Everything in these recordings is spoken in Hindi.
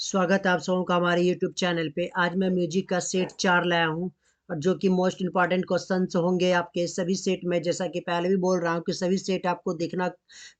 स्वागत है आप सबों का हमारे YouTube चैनल पे। आज मैं म्यूजिक का सेट 4 लाया हूँ और जो कि मोस्ट इम्पॉर्टेंट क्वेश्चंस होंगे आपके सभी सेट में। जैसा कि पहले भी बोल रहा हूँ कि सभी सेट आपको देखना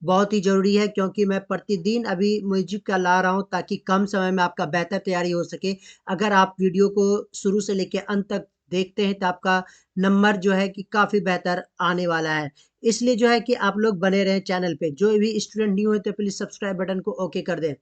बहुत ही ज़रूरी है, क्योंकि मैं प्रतिदिन अभी म्यूजिक का ला रहा हूँ ताकि कम समय में आपका बेहतर तैयारी हो सके। अगर आप वीडियो को शुरू से लेकर अंत तक देखते हैं तो आपका नंबर जो है कि काफ़ी बेहतर आने वाला है। इसलिए जो है कि आप लोग बने रहें चैनल पे। जो भी स्टूडेंट न्यू है तो प्लीज़ सब्सक्राइब बटन को ओके कर दें,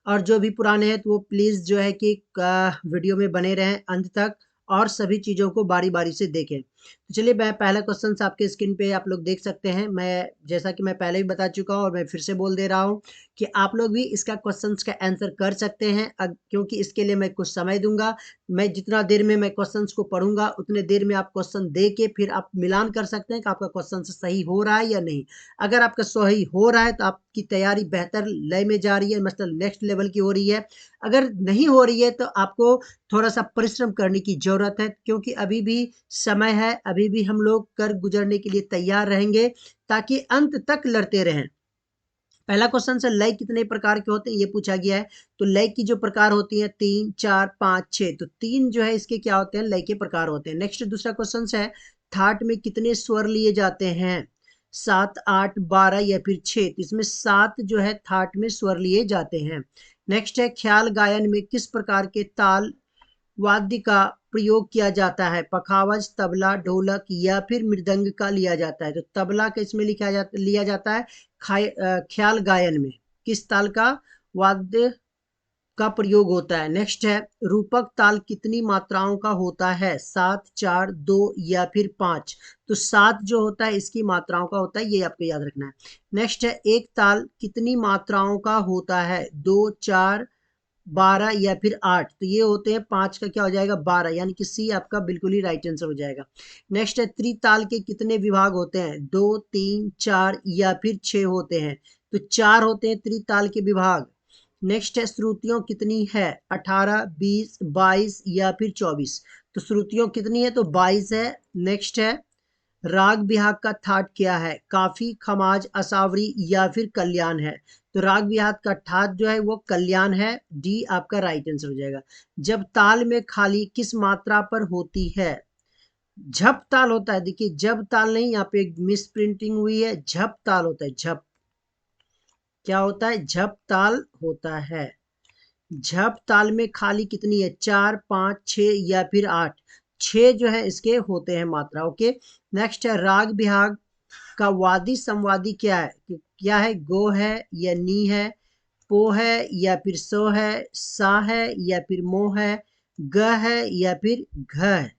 और जो भी पुराने हैं तो वो प्लीज़ जो है कि वीडियो में बने रहें अंत तक और सभी चीज़ों को बारी-बारी से देखें। तो चलिए, मैं पहला क्वेश्चन आपके स्क्रीन पे आप लोग देख सकते हैं। मैं जैसा कि मैं पहले भी बता चुका हूँ और मैं फिर से बोल दे रहा हूँ कि आप लोग भी इसका क्वेश्चंस का आंसर कर सकते हैं, क्योंकि इसके लिए मैं कुछ समय दूँगा। मैं जितना देर में मैं क्वेश्चंस को पढ़ूँगा उतने देर में आप क्वेश्चन दे के फिर आप मिलान कर सकते हैं कि आपका क्वेश्चन सही हो रहा है या नहीं। अगर आपका सही हो रहा है तो आपकी तैयारी बेहतर लय में जा रही है, मतलब नेक्स्ट लेवल की हो रही है। अगर नहीं हो रही है तो आपको थोड़ा-सा परिश्रम करने की ज़रूरत है, क्योंकि अभी भी समय है, अभी भी हम लोग कर गुज़रने के लिए तैयार रहेंगे ताकि अंत तक लड़ते रहें। पहला क्वेश्चन है, लय कितने प्रकार के होते हैं, ये पूछा गया है। तो लय की जो प्रकार होती है 3, 4, 5, 6, तो 3 जो है इसके क्या होते हैं, लय के प्रकार होते हैं। नेक्स्ट दूसरा क्वेश्चन है, थाट में कितने स्वर लिए जाते हैं, 7, 8, 12 या फिर 6। तो इसमें 7 जो है थाट में स्वर लिए जाते हैं। नेक्स्ट है, ख्याल गायन में किस प्रकार के ताल वाद्य का प्रयोग किया जाता है, पखावज, तबला, ढोलक या फिर मृदंग का लिया जाता है। तो तबला का इसमें लिया जाता है। ख्याल गायन में किस ताल का वाद्य का प्रयोग होता है। नेक्स्ट है, रूपक ताल कितनी मात्राओं का होता है, 7, 4, 2 या फिर 5। तो 7 जो होता है इसकी मात्राओं का होता है, ये आपको याद रखना है। नेक्स्ट है, एक ताल कितनी मात्राओं का होता है, 2, 4, 12 या फिर 8। तो ये होते हैं 5 का क्या हो जाएगा, 12, यानी कि सी आपका बिल्कुल ही राइट आंसर हो जाएगा। नेक्स्ट है, त्रिताल के कितने विभाग होते हैं, 2, 3, 4 या फिर 6 होते हैं। तो 4 होते हैं त्रिताल के विभाग। नेक्स्ट है, श्रुतियों कितनी है, 18, 20, 22 या फिर 24। तो श्रुतियों कितनी है, तो 22 है। नेक्स्ट है, राग बिहाग का ठाट क्या है, काफी, खमाज, असावरी या फिर कल्याण है। तो राग बिहाग का ठाट जो है वो कल्याण है, डी आपका राइट आंसर हो जाएगा। जब ताल में खाली किस मात्रा पर होती है, झप ताल होता है। देखिए, जब ताल नहीं, यहाँ पे एक मिस प्रिंटिंग हुई है, झप ताल होता है। झप क्या होता है, झप ताल होता है। झप ताल में खाली कितनी है, 4, 5, 6 या फिर 8। 6 जो है इसके होते हैं मात्रा। ओके। नेक्स्ट है, राग बिहाग का वादी संवादी क्या है, क्या है, गो है या नी है, पो है या फिर सो है, सा है या फिर मोह है, ग है या फिर घ है।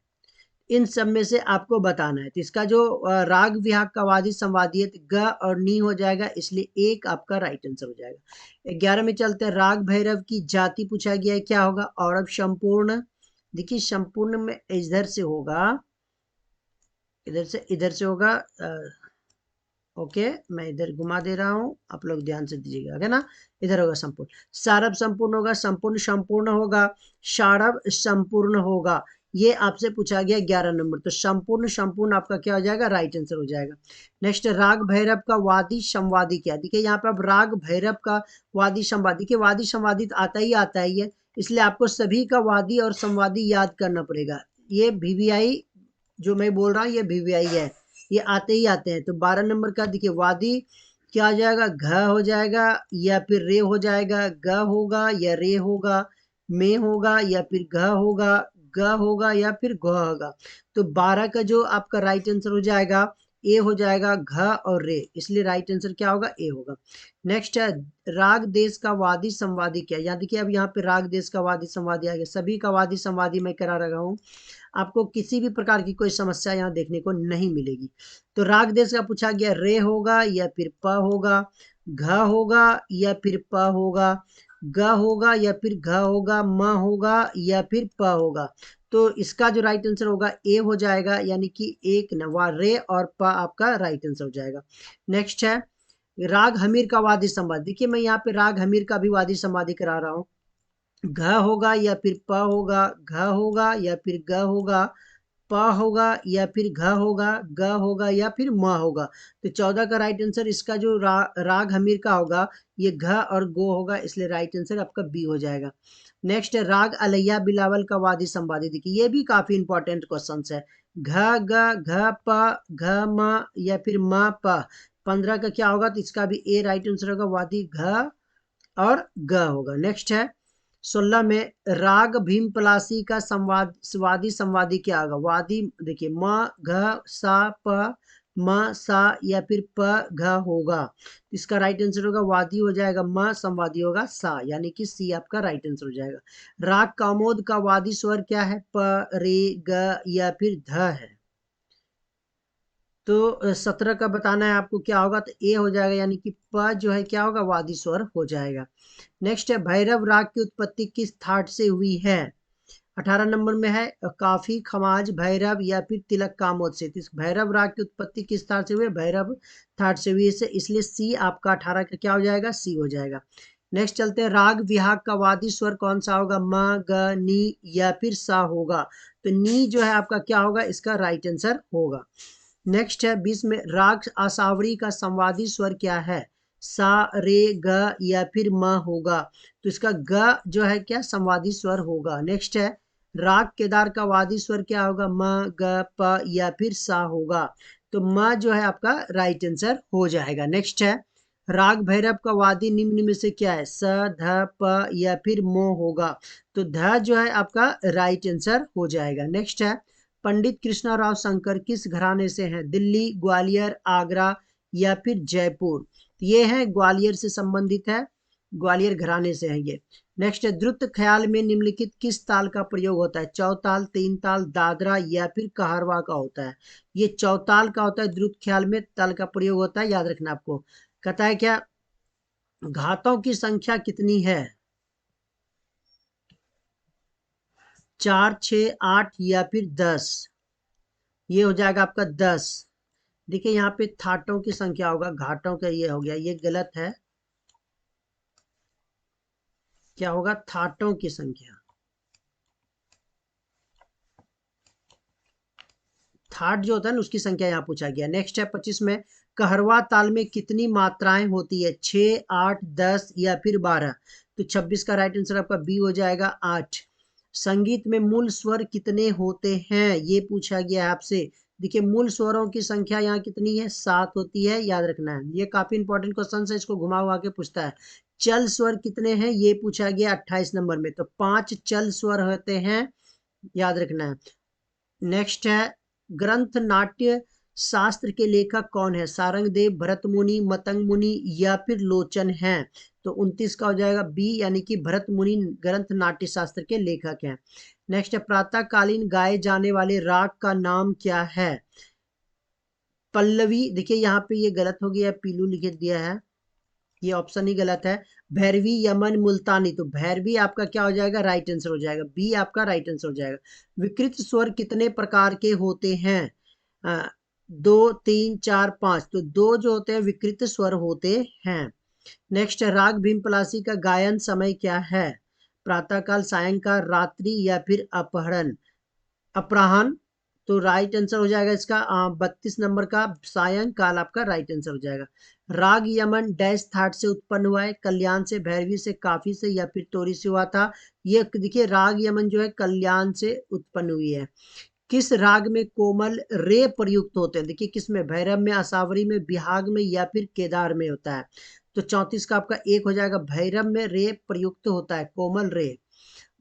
इन सब में से आपको बताना है। तो इसका जो राग विभाग का वादी संवादी है, तो ग और नी हो जाएगा, इसलिए एक आपका राइट आंसर हो जाएगा। 11 में चलते हैं, राग भैरव की जाति पूछा गया है, क्या होगा, और अब संपूर्ण। देखिए, संपूर्ण में इधर से होगा, इधर से होगा। ओके, मैं इधर घुमा दे रहा हूँ, आप लोग ध्यान से दीजिएगा, है ना। इधर होगा संपूर्ण, सारभ संपूर्ण होगा, संपूर्ण संपूर्ण होगा, सारभ संपूर्ण होगा। ये आपसे पूछा गया 11 नंबर। तो संपूर्ण संपूर्ण आपका क्या हो जाएगा, राइट आंसर हो जाएगा। नेक्स्ट, राग भैरव का वादी संवादी क्या, देखिए यहाँ पे अब राग भैरव का वादी संवादी के, वादी संवादी तो आता ही है, इसलिए आपको सभी का वादी और संवादी याद करना पड़ेगा। ये वीवीआई जो मैं बोल रहा हूँ, ये वीवीआई है, ये आते ही आते हैं। तो 12 नंबर का देखिए, वादी क्या हो जाएगा, घ हो जाएगा या फिर रे हो जाएगा, ग होगा या रे होगा, में होगा या फिर घ होगा, ग होगा या फिर घ होगा। तो 12 का जो आपका राइट आंसर हो जाएगा, ए हो जाएगा, घ और रे, इसलिए राइट आंसर क्या होगा, ए होगा। नेक्स्ट है, राग देश का वादी संवादी क्या, यहाँ देखिए, अब यहाँ पे राग देश का वादी संवादी आ गया। सभी का वादी संवादी मैं करा रहा हूँ, आपको किसी भी प्रकार की कोई समस्या यहाँ देखने को नहीं मिलेगी। तो राग देश का पूछा गया, रे होगा या फिर प होगा, घ होगा या फिर प होगा, ग होगा या फिर घ होगा, म होगा या फिर प होगा। तो इसका जो राइट आंसर होगा, ए हो जाएगा, यानी कि एक नवा रे और प आपका राइट आंसर हो जाएगा। नेक्स्ट है, राग हमीर का वादी संवादी। देखिए, मैं यहाँ पे राग हमीर का भी वादी संवादी करा रहा हूँ। घ होगा या फिर प होगा, घ होगा या फिर ग होगा, प होगा या फिर घ होगा, ग होगा या फिर म होगा। तो 14 का राइट आंसर इसका जो राग हमीर का होगा ये घ और गो होगा, इसलिए राइट आंसर आपका बी हो जाएगा। नेक्स्ट है राग अलैया बिलावल का वादी संवादी। देखिए ये भी काफी इंपॉर्टेंट क्वेश्चन है। घ ग घ प घ म या फिर म प। 15 का क्या होगा, तो इसका भी ए राइट आंसर होगा, वादी घ और ग होगा। नेक्स्ट है 16 में राग भीम पलासी का वादी संवादी क्या होगा। वादी देखिए म घ सा प म सा या फिर प घ होगा। इसका राइट आंसर होगा वादी हो जाएगा म, संवादी होगा सा, यानी कि सी आपका राइट आंसर हो जाएगा। राग कामोद का वादी स्वर क्या है, प रे ग या फिर ध है। तो 17 का बताना है आपको क्या होगा, तो ए हो जाएगा, यानी कि प जो है क्या होगा, वादी स्वर हो जाएगा। नेक्स्ट है भैरव राग की उत्पत्ति किस थाट से हुई है। 18 नंबर में है काफी खमाज भैरव या फिर तिलक कामोद से। भैरव राग की उत्पत्ति किस थाट से हुई है, भैरव थाट से हुई है, इसलिए सी आपका 18 का क्या हो जाएगा, सी हो जाएगा। नेक्स्ट चलते हैं राग विहाग का वादी स्वर कौन सा होगा, म ग नी या फिर सा होगा। तो नी जो है आपका क्या होगा, इसका राइट आंसर होगा। नेक्स्ट है 20 में राग आसावरी का संवादी स्वर क्या है, सा रे ग या फिर म होगा। तो इसका ग जो है क्या संवादी स्वर होगा। नेक्स्ट है राग केदार का वादी स्वर क्या होगा, म ग प या फिर सा होगा। तो म जो है आपका राइट आंसर हो जाएगा। नेक्स्ट है राग भैरव का वादी निम्न में से क्या है, स ध प या फिर मो होगा। तो ध जो है आपका राइट आंसर हो जाएगा। नेक्स्ट है पंडित कृष्णराव शंकर किस घराने से हैं, दिल्ली, ग्वालियर, आगरा या फिर जयपुर। ये है ग्वालियर से संबंधित है, ग्वालियर घराने से है ये। नेक्स्ट है द्रुत ख्याल में निम्नलिखित किस ताल का प्रयोग होता है, चौताल, तीन ताल, दादरा या फिर कहारवा का होता है। ये चौताल का होता है, द्रुत ख्याल में ताल का प्रयोग होता है, याद रखना आपको। कहता है क्या घातों की संख्या कितनी है, 4, 6, 8 या फिर 10। ये हो जाएगा आपका 10। देखिए यहाँ पे थाटों की संख्या होगा, घाटों का ये हो गया, ये गलत है। क्या होगा, थाटों की संख्या। थाट जो होता है ना उसकी संख्या यहाँ पूछा गया। नेक्स्ट है 25 में कहरवा ताल में कितनी मात्राएं होती है, 6, 8, 10 या फिर 12। तो 26 का राइट आंसर आपका बी हो जाएगा, 8। संगीत में मूल स्वर कितने होते हैं, ये पूछा गया है आपसे। देखिए मूल स्वरों की संख्या यहाँ कितनी है, 7 होती है, याद रखना है। ये काफी इंपॉर्टेंट क्वेश्चन है, इसको घुमा हुआ के पूछता है। चल स्वर कितने हैं, ये पूछा गया 28 नंबर में। तो 5 चल स्वर होते हैं, याद रखना है। नेक्स्ट है ग्रंथ नाट्य शास्त्र के लेखक कौन है, सारंगदेव, भरत मुनि, मतंग मुनि या फिर लोचन है। तो 29 का हो जाएगा बी, यानी कि भरत मुनि ग्रंथ नाट्य शास्त्र के लेखक हैं। नेक्स्ट है प्रातःकालीन गाए जाने वाले राग का नाम क्या है, पल्लवी। देखिए यहाँ पे ये गलत हो गया, पीलू लिख दिया है, ये ऑप्शन ही गलत है। भैरवी, यमन, मुल्तानी। तो भैरवी आपका क्या हो जाएगा, राइट आंसर हो जाएगा, बी आपका राइट आंसर हो जाएगा। विकृत स्वर कितने प्रकार के होते हैं, 2, 3, 4, 5। तो 2 जो होते हैं विकृत स्वर होते हैं। नेक्स्ट है राग भीम पलासी का गायन समय क्या है, प्रातःकाल, सायंकाल, रात्रि या फिर अपहरण अपराहन। तो राइट आंसर हो जाएगा इसका 32 नंबर का सायंकाल आपका राइट आंसर हो जाएगा। राग यमन डैश थाट से उत्पन्न हुआ है, कल्याण से, भैरवी से, काफी से या फिर तोरी से हुआ था। ये देखिए राग यमन जो है कल्याण से उत्पन्न हुई है। किस राग में कोमल रे प्रयुक्त होते हैं, देखिए किस में, भैरव में, आसावरी में, बिहाग में या फिर केदार में होता है। तो 34 का आपका एक हो जाएगा, भैरव में रे प्रयुक्त होता है, कोमल रे।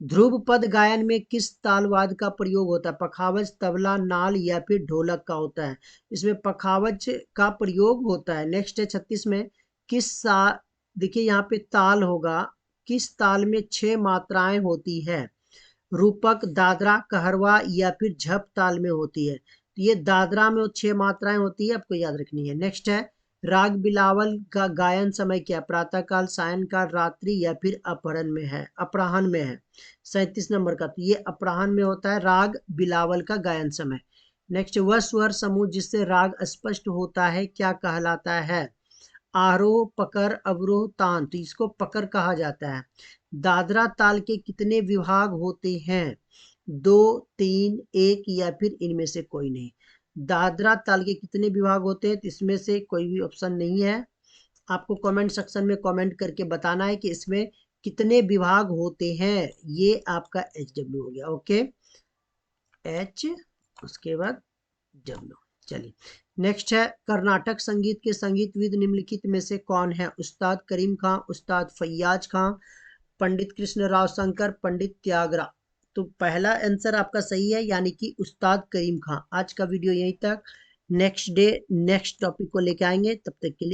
ध्रुव पद गायन में किस तालवाद का प्रयोग होता है, पखावज, तबला, नाल या फिर ढोलक का होता है। इसमें पखावज का प्रयोग होता है। नेक्स्ट है 36 में किस सा, देखिए यहाँ पे ताल होगा, किस ताल में 6 मात्राएं होती है, रूपक, दादरा, कहरवा या फिर झप ताल में होती है। तो ये दादरा में 6 मात्राएं होती है, आपको याद रखनी है। नेक्स्ट है राग बिलावल का गायन समय क्या, प्रातःकाल, सायंकाल, रात्रि या फिर अपहरण में है, अपराहन में है। 37 नंबर का, तो ये अपराहन में होता है राग बिलावल का गायन समय। नेक्स्ट वह स्वर समूह जिससे राग स्पष्ट होता है क्या कहलाता है, आरोह, पकर, अवरोह, तान। तो इसको पकर कहा जाता है। दादरा ताल के कितने विभाग होते हैं, 2, 3, 1 या फिर इनमें से कोई नहीं। दादरा ताल के कितने विभाग होते हैं, तो इसमें से कोई भी ऑप्शन नहीं है। आपको कमेंट सेक्शन में कमेंट करके बताना है कि इसमें कितने विभाग होते हैं। ये आपका HW हो गया। ओके, H, उसके बाद W। चलिए नेक्स्ट है, कर्नाटक संगीत के संगीतविद निम्नलिखित में से कौन है? उस्ताद करीम खां, उस्ताद फैयाज खां, पंडित कृष्ण राव शंकर, पंडित त्यागरा। तो पहला आंसर आपका सही है, यानी कि उस्ताद करीम खां। आज का वीडियो यहीं तक। नेक्स्ट डे नेक्स्ट टॉपिक को लेके आएंगे, तब तक के लिए